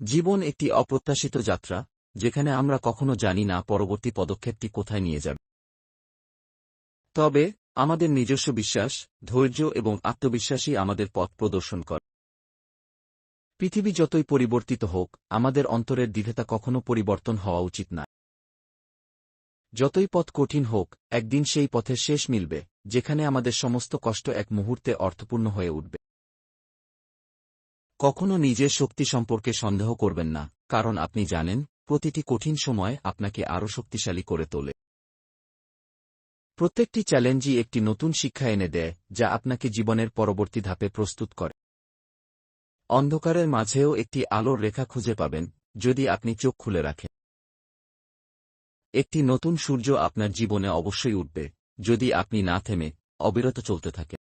জীবন একটি অপ্রত্যাশিত যাত্রা, যেখানে আমরা কখনো জানি না পরবর্তী পদক্ষেপটি কোথায় নিয়ে যাবে। তবে আমাদের নিজস্ব বিশ্বাস, ধৈর্য এবং আত্মবিশ্বাসই আমাদের পথ প্রদর্শন করে। পৃথিবী যতই পরিবর্তিত হোক, আমাদের অন্তরের দৃঢ়তা কখনো পরিবর্তন হওয়া উচিত না। যতই পথ কঠিন হোক, একদিন সেই পথের শেষ মিলবে, যেখানে আমাদের সমস্ত কষ্ট এক মুহূর্তে অর্থপূর্ণ হয়ে উঠবে। কখনো নিজের শক্তি সম্পর্কে সন্দেহ করবেন না, কারণ আপনি জানেন, প্রতিটি কঠিন সময় আপনাকে আরও শক্তিশালী করে তোলে। প্রত্যেকটি চ্যালেঞ্জই একটি নতুন শিক্ষা এনে দেয়, যা আপনাকে জীবনের পরবর্তী ধাপে প্রস্তুত করে। অন্ধকারের মাঝেও একটি আলোর রেখা খুঁজে পাবেন, যদি আপনি চোখ খুলে রাখেন। একটি নতুন সূর্য আপনার জীবনে অবশ্যই উঠবে, যদি আপনি না থেমে অবিরত চলতে থাকেন।